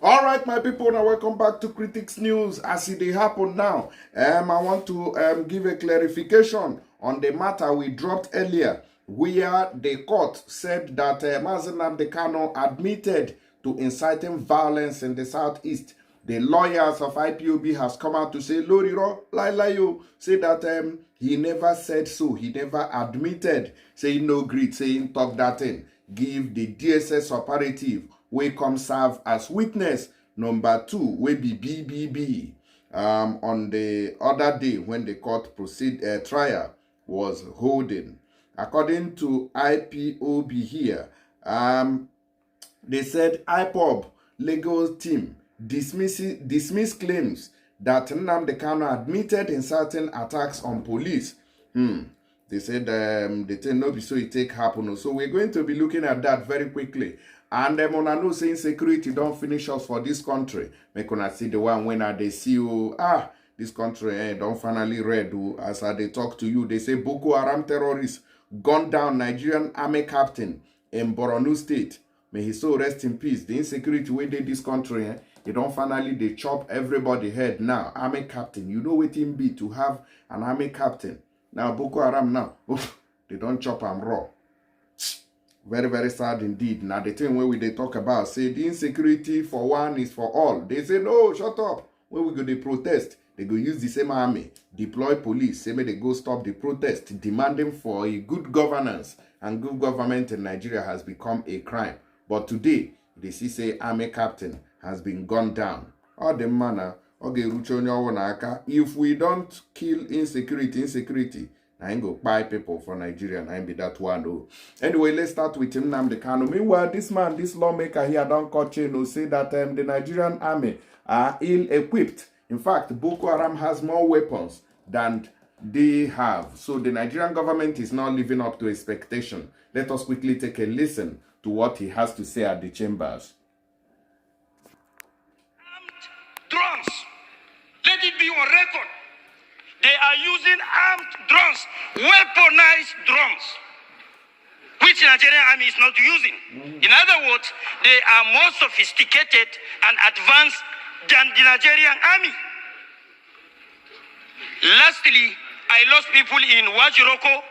All right, my people, now welcome back to Critics News. As it happen now, I want to give a clarification on the matter we dropped earlier, where the court said that Nnamdi Kanu admitted to inciting violence in the southeast. The lawyers of IPOB has come out to say, Loriro, Lailayo, say that he never said so. He never admitted, saying no greed, saying talk that thing. Give the DSS operative we come serve as witness number 2, we be BBB on the other day when the court trial was holding. According to IPOB here, they said IPOB legal team dismiss claims that Nnamdi Kanu admitted in certain attacks on police. They said they tell no be so it take happen. So we're going to be looking at that very quickly. And I know saying security don't finish us for this country. Make una see the one when they see you, this country don't finally read. As they talk to you, they say Boko Haram terrorists gunned down Nigerian army captain in Borno State. May his soul rest in peace. The insecurity way they this country, they don't finally they chop everybody head now. Army captain, you know what it be to have an army captain. Now Boko Haram now, they don't chop them raw. Very, very sad indeed. Now the thing where they talk about, say the insecurity for one is for all. They say, no, shut up. When we go to protest, they go use the same army, deploy police, say they go stop the protest, demanding for a good governance. And good government in Nigeria has become a crime. But today, they see say army captain has been gunned down. All the manner, okay, if we don't kill insecurity, I ain't go buy people for Nigeria and I ain't be that one. Oh. Anyway, let's start with Nnamdi Kanu. Meanwhile, this lawmaker here, don't call chain, say that the Nigerian army are ill-equipped. In fact, Boko Haram has more weapons than they have. So the Nigerian government is not living up to expectation. Let us quickly take a listen to what he has to say at the chambers. Armed drones. Let it be on record. They are using armed drones, weaponized drones, which the Nigerian army is not using. In other words, they are more sophisticated and advanced than the Nigerian army. Lastly, I lost people in Wajiroko.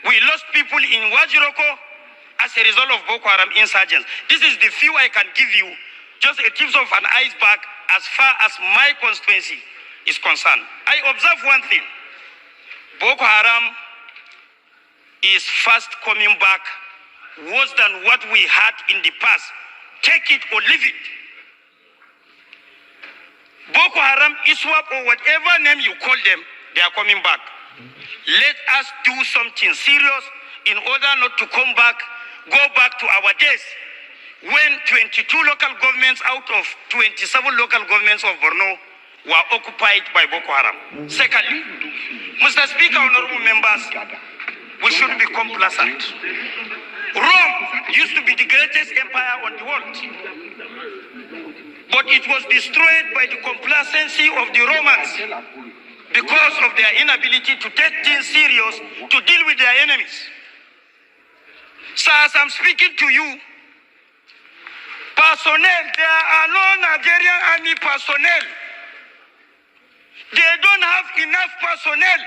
We lost people in Wajiroko as a result of Boko Haram insurgents. This is the few I can give you, just a tip of an iceberg as far as my constituency is concerned. I observe one thing. Boko Haram is fast coming back worse than what we had in the past. Take it or leave it. Boko Haram, ISWAP, or whatever name you call them, they are coming back. Let us do something serious in order not to go back to our days when 22 local governments out of 27 local governments of Borno were occupied by Boko Haram. Secondly, Mr. Speaker, honorable members, we should be complacent. Rome used to be the greatest empire on the world, but it was destroyed by the complacency of the Romans because of their inability to take things serious to deal with their enemies. So as I'm speaking to you, personnel, there are no Nigerian army personnel. They don't have enough personnel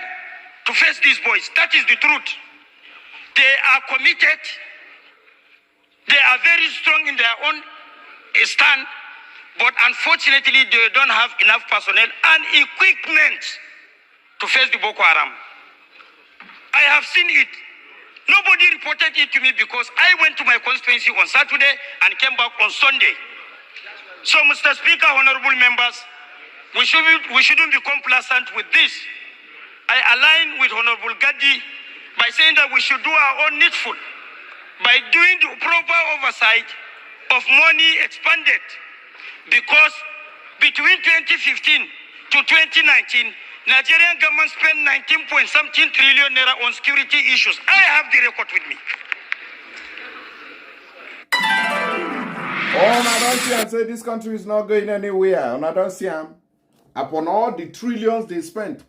to face these boys. That is the truth. They are committed. They are very strong in their own stand. But unfortunately, they don't have enough personnel and equipment to face the Boko Haram. I have seen it. Nobody reported it to me because I went to my constituency on Saturday and came back on Sunday. So, Mr. Speaker, honorable members, we shouldn't be complacent with this. I align with Honorable Gaddi by saying that we should do our own needful by doing the proper oversight of money expended, because between 2015 to 2019, Nigerian government spent 19-point-something trillion naira on security issues. I have the record with me. Oh, I don't see and say this country is not going anywhere. And I don't see them. Upon all the trillions they spent,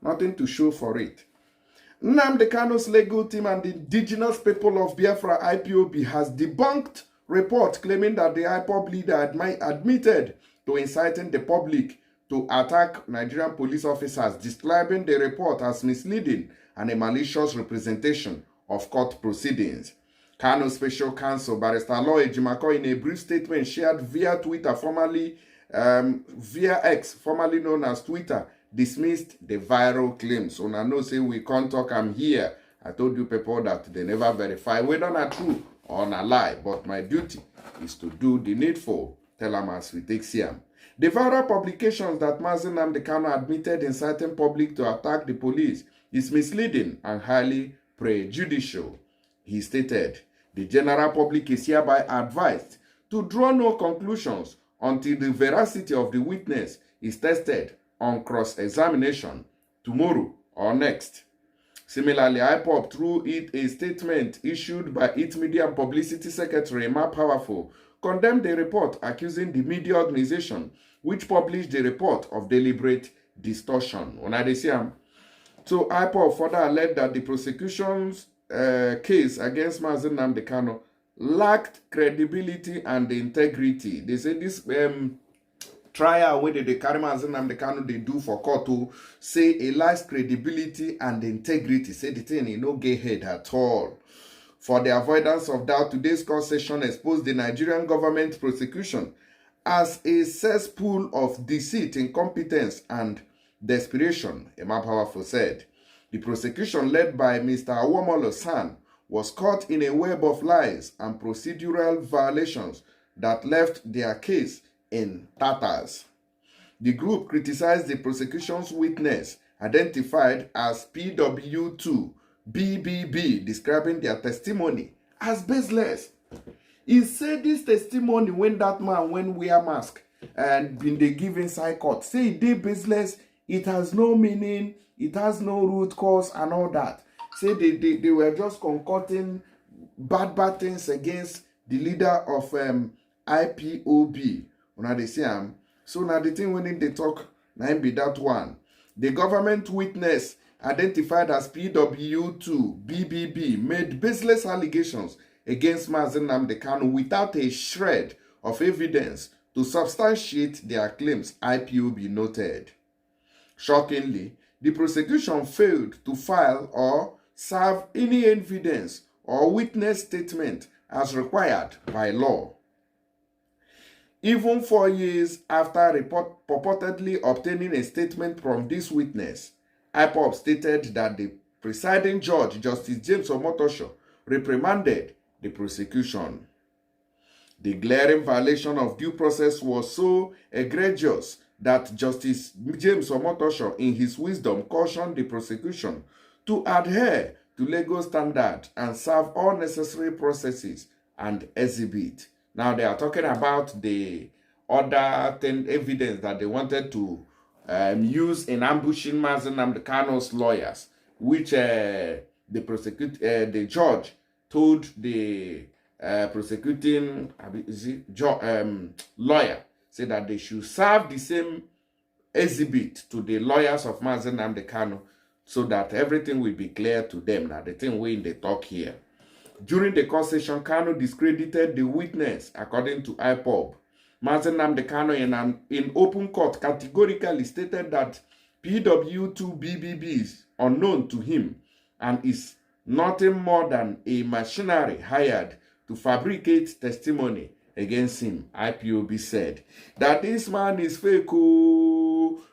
nothing to show for it. Nnamdi Kanu's legal team and the indigenous people of Biafra IPOB has debunked report claiming that the IPOB leader admitted to inciting the public to attack Nigerian police officers, describing the report as misleading and a malicious representation of court proceedings. Kanu Special Counsel Barrister Law Ejimako, in a brief statement shared via Twitter, via X, formerly known as Twitter, dismissed the viral claims. Una know say we can't talk, I'm here. I told you people that they never verify whether not true or not lie, but my duty is to do the needful. Tell them as we take CM. The viral publications that Nnamdi Kanu admitted inciting public to attack the police is misleading and highly prejudicial. He stated, the general public is hereby advised to draw no conclusions until the veracity of the witness is tested on cross-examination tomorrow or next. Similarly, IPOB, through a statement issued by its Media and Publicity Secretary, Emma Powerful, condemned the report accusing the media organization which published the report of deliberate distortion. So IPOB further alleged that the prosecution's case against Nnamdi Kanu lacked credibility and integrity. They say this trial where they carry Nnamdi Kanu they do for court to say it lacks credibility and integrity. Say the thing no get head at all. For the avoidance of doubt, today's court session exposed the Nigerian government prosecution as a cesspool of deceit, incompetence, and desperation, Emma Powerful said. The prosecution led by Mr. Awomolo San was caught in a web of lies and procedural violations that left their case in tatters. The group criticized the prosecution's witness, identified as PW2 BBB, describing their testimony as baseless. He said this testimony when that man went wear mask and been they give inside court. Say they baseless, it has no meaning, it has no root cause and all that. Say they were just concocting bad things against the leader of IPOB. Now they say so now the thing when they talk, now be that one. The government witness identified as PW2 BBB made baseless allegations against Nnamdi Kanu without a shred of evidence to substantiate their claims, IPOB noted. Shockingly, the prosecution failed to file or serve any evidence or witness statement as required by law. Even 4 years after purportedly obtaining a statement from this witness, IPOB stated that the presiding judge, Justice James Omotosho, reprimanded the prosecution. The glaring violation of due process was so egregious that Justice James Omotosho, in his wisdom, cautioned the prosecution to adhere to legal standards and serve all necessary processes and exhibit. Now they are talking about the other evidence that they wanted to use in ambushing Nnamdi Kanu's lawyers, which the judge told the prosecuting lawyer, said that they should serve the same exhibit to the lawyers of Nnamdi Kanu so that everything will be clear to them. Now the thing we in the talk here. During the court session, Kanu discredited the witness, according to IPOB. Nnamdi Kanu in open court categorically stated that PW2BBB is unknown to him and is nothing more than a machinery hired to fabricate testimony against him. IPOB said that this man is fake,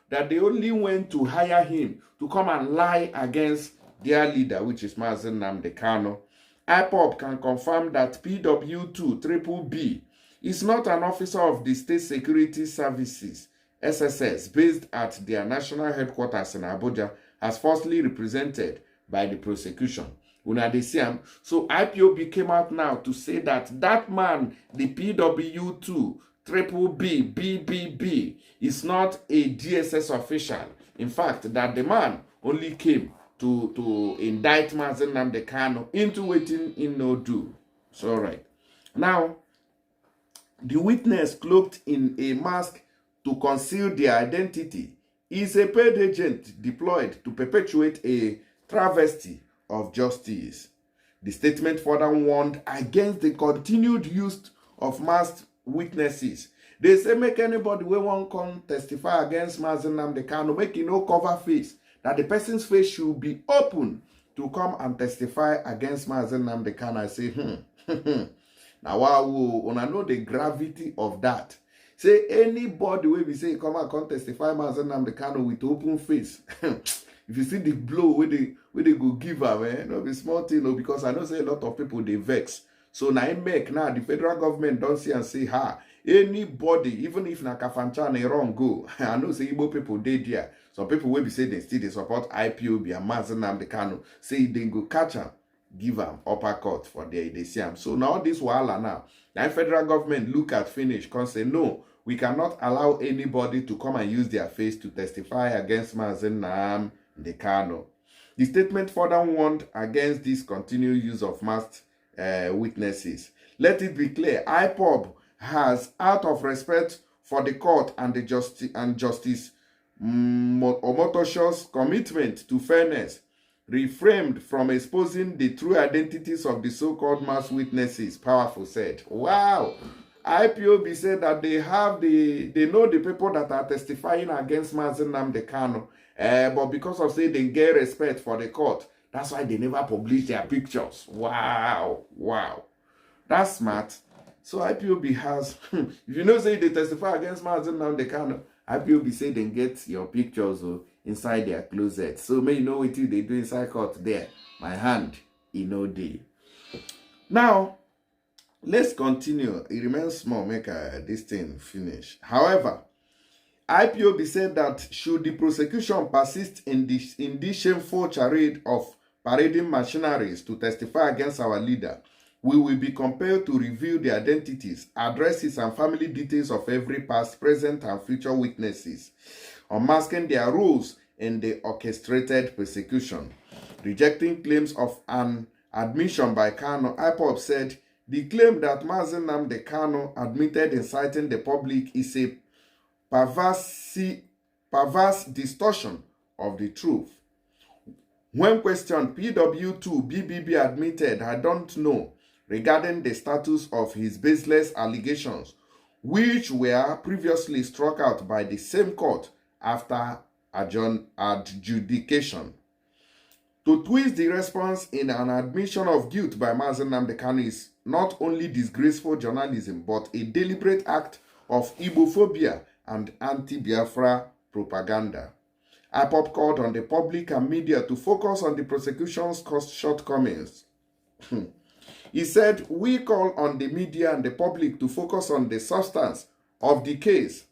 that they only went to hire him to come and lie against their leader, which is Nnamdi Kanu. IPOB can confirm that PW2 BBB is not an officer of the State Security Services, SSS, based at their national headquarters in Abuja, as falsely represented by the prosecution. So IPOB came out now to say that that man, the PW2 BBB, is not a DSS official. In fact, that the man only came to indict Nnamdi Kanu into waiting in no do. So right. Now, the witness cloaked in a mask to conceal their identity is a paid agent deployed to perpetuate a travesty of justice. The statement further warned against the continued use of masked witnesses. They say make anybody wey wan come testify against Mazi Nnamdi Kanu, make e no cover face, that the person's face should be open to come and testify against Mazi Nnamdi Kanu. I say, now wow, una know the gravity of that. Say anybody wey be say come and come testify Mazi Nnamdi Kanu with open face. If you see the blow where they go give am, no be small thing, no, because I know say a lot of people they vex. So now make now the federal government don't see and say, anybody, even if na Kafanchan a wrong go, I know say Igbo people they there. Some people will be say they still they support IPOB and Mazi Nnamdi Kanu. Say they go catch am, give am uppercut for there they see am. So now this wahala now, the federal government look at finish, can say no, we cannot allow anybody to come and use their face to testify against Mazi Nnamdi Kanu. The statement further warned against this continued use of masked witnesses. Let it be clear, IPOB has, out of respect for the court and the Justice Omotosho's commitment to fairness, refrained from exposing the true identities of the so-called masked witnesses. Powerful said. Wow. IPOB said that they know the people that are testifying against Mazi Nnamdi Kanu, but because of say they get respect for the court, that's why they never publish their pictures. Wow, wow, that's smart. So IPOB has, if you know say they testify against Mazi Nnamdi Kanu, IPOB say they get your pictures inside their closet. So may you know what they do inside court there. My hand, day. Now, let's continue. It remains small, make this thing finish. However, IPOB said that should the prosecution persist in this shameful charade of parading machineries to testify against our leader, we will be compelled to reveal the identities, addresses, and family details of every past, present, and future witnesses, unmasking their roles in the orchestrated persecution. Rejecting claims of an admission by Kanu, IPOB said the claim that Mazi Nnamdi Kanu admitted inciting the public is a perverse distortion of the truth. When questioned, PW2 BBB admitted, I don't know, regarding the status of his baseless allegations, which were previously struck out by the same court after adjudication. To twist the response in an admission of guilt by Mazi Nnamdi Kanu is not only disgraceful journalism, but a deliberate act of Igbophobia and anti-Biafra propaganda. IPOB called on the public and media to focus on the prosecution's shortcomings. He said, we call on the media and the public to focus on the substance of the case.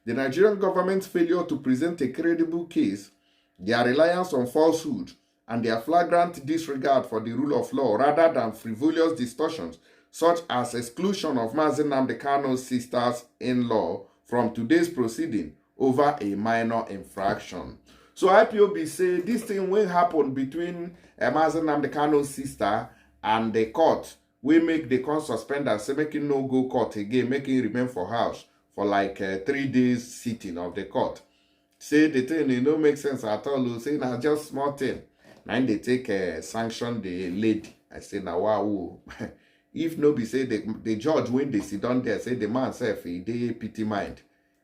The Nigerian government's failure to present a credible case, their reliance on falsehood, and their flagrant disregard for the rule of law rather than frivolous distortions such as exclusion of Mazi Nnamdi Kanu's sisters-in-law from today's proceeding over a minor infraction. So IPOB say this thing will happen between Mazi Nnamdi Kanu's sister and the court. We make the court suspend and say make him no go court again, make him remain for house for like 3 days sitting of the court. Say the thing it don't make sense at all. Say now just small thing. Now they take sanction the lady. I say now wow. If no be say the judge when they sit down there say the man self he dey pity mind.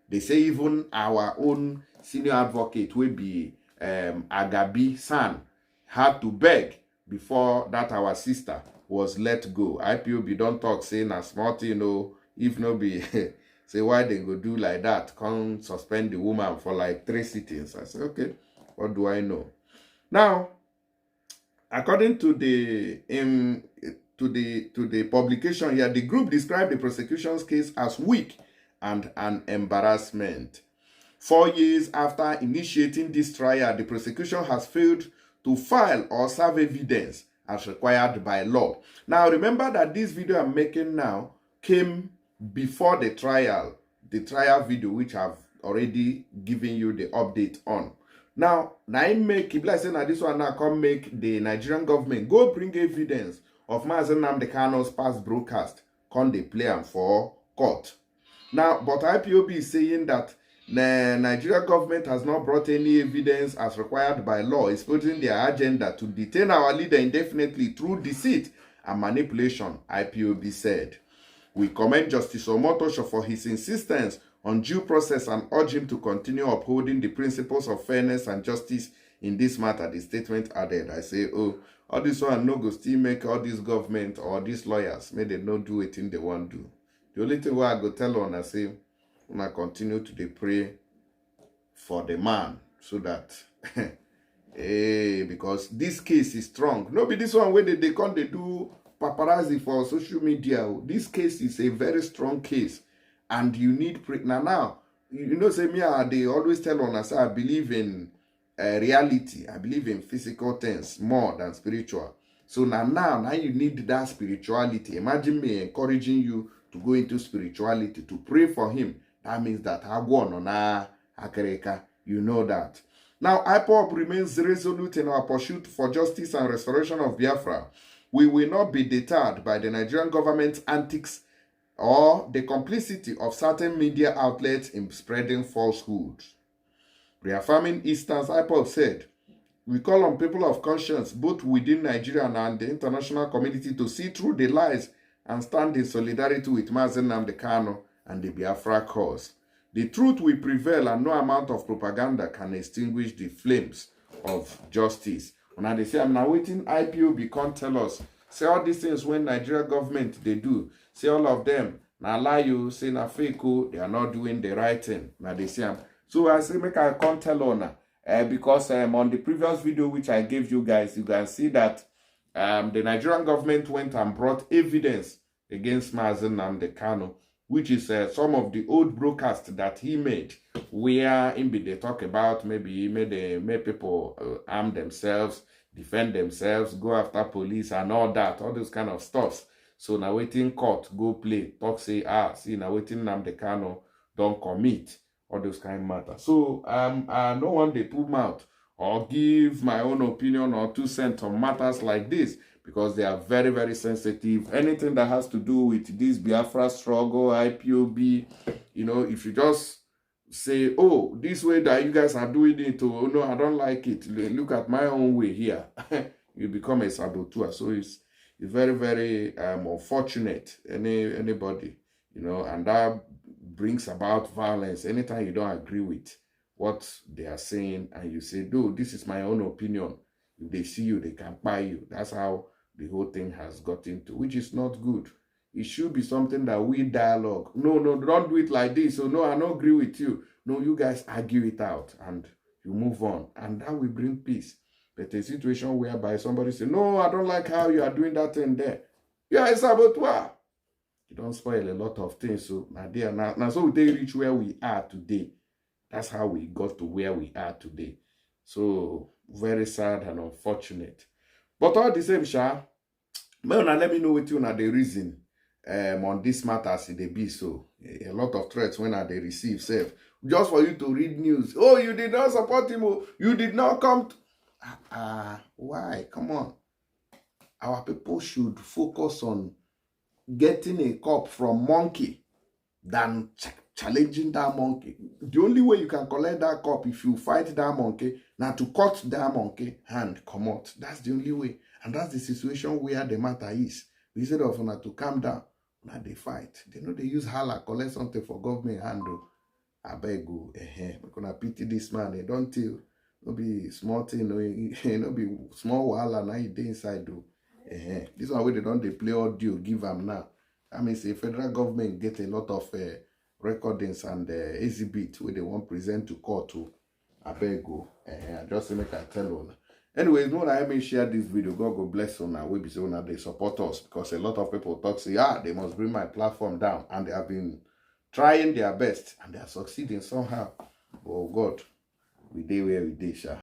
They say even our own senior advocate will be Agabi San had to beg before that our sister was let go. IPOB don't talk say na smart, if no be say why they go do like that, come suspend the woman for like 3 sittings. I say okay, what do I know? Now, according to the publication here, the group described the prosecution's case as weak and an embarrassment. 4 years after initiating this trial, the prosecution has failed to file or serve evidence as required by law. Now, remember that this video I'm making now came before the trial video, which I've already given you the update on. Now, I make, if I say now this one now come make the Nigerian government go bring evidence of Mazi Nnamdi Kanu's past broadcast, come they play am for court. Now, but IPOB is saying that the Nigerian government has not brought any evidence as required by law, exposing their agenda to detain our leader indefinitely through deceit and manipulation, IPOB said. We commend Justice Omotosho for his insistence on due process and urge him to continue upholding the principles of fairness and justice in this matter. The statement added. I say, oh, all this one no go still make all this government or these lawyers, may they not do it in they want to do. The only thing I go tell on, I say, I continue to dey pray for the man so that because this case is strong. No be this one where they come they do paparazzi for social media. This case is a very strong case, and you need now. You know, say me, they always tell on us, I believe in reality. I believe in physical things more than spiritual. So now you need that spirituality. Imagine me encouraging you to go into spirituality, to pray for him. That means that you know that. Now, IPOB remains resolute in our pursuit for justice and restoration of Biafra. We will not be deterred by the Nigerian government's antics or the complicity of certain media outlets in spreading falsehoods. Reaffirming his stance, IPOB said, we call on people of conscience, both within Nigeria and the international community, to see through the lies and stand in solidarity with Nnamdi Kanu and the Biafra cause. The truth will prevail, and no amount of propaganda can extinguish the flames of justice. Now they say, I'm now waiting IPOB can't tell us. Say all these things when Nigeria government they do. Say all of them. Now lie you, say na fake, they are not doing the right thing. Now they say, so I say make I can't tell on because on the previous video which I gave you guys, you can see that the Nigerian government went and brought evidence against Nnamdi Kanu, which is some of the old broadcasts that he made, where they talk about maybe he made people arm themselves, defend themselves, go after police and all that, all those kind of stuffs. So now waiting court, go play, talk say, see now waiting Nnamdi Kanu don't commit, all those kind of matters. So I don't want to put mouth or give my own opinion or 2 cents on matters like this, because they are very, very sensitive. Anything that has to do with this Biafra struggle, IPOB, you know, if you just say, oh, this way that you guys are doing it, oh, no, I don't like it. Look at my own way here. You become a saboteur. So it's very, very unfortunate, anybody, you know, and that brings about violence. Anytime you don't agree with what they are saying and you say, dude, this is my own opinion. If they see you, they can buy you. That's how the whole thing has got into, which is not good. It should be something that we dialogue. No, don't do it like this. So no, I don't agree with you. No, you guys argue it out and you move on. And that will bring peace. But a situation whereby somebody say, no, I don't like how you are doing that thing there. Yeah, it's saboteur. You don't spoil a lot of things. So now so they reach where we are today. That's how we got to where we are today. So very sad and unfortunate. But all the same, let me know what you know the reason on this matter as they be so. A lot of threats when they receive self. Just for you to read news. Oh, you did not support him. Oh, you did not come to... why? Come on. Our people should focus on getting a cup from monkey than challenging that monkey. The only way you can collect that cup if you fight that monkey, now to cut that monkey hand come out. That's the only way. And that's the situation where the matter is. Instead of to calm down, now they fight. They know they use hala, collect something for government handle. I beg you, we're gonna pity this man. They don't tell. No be small thing, no be small wahala now you dey inside though. This one where they don't they play audio, give them now. I mean, say federal government get a lot of recordings and exhibit where they want present to court to. I beg you, just to make I tell you. Anyways, no, I may share this video. God go bless you now. We be saying that they support us, because a lot of people talk say, they must bring my platform down, and they have been trying their best and they are succeeding somehow. Oh God, we dey where we dey, sha.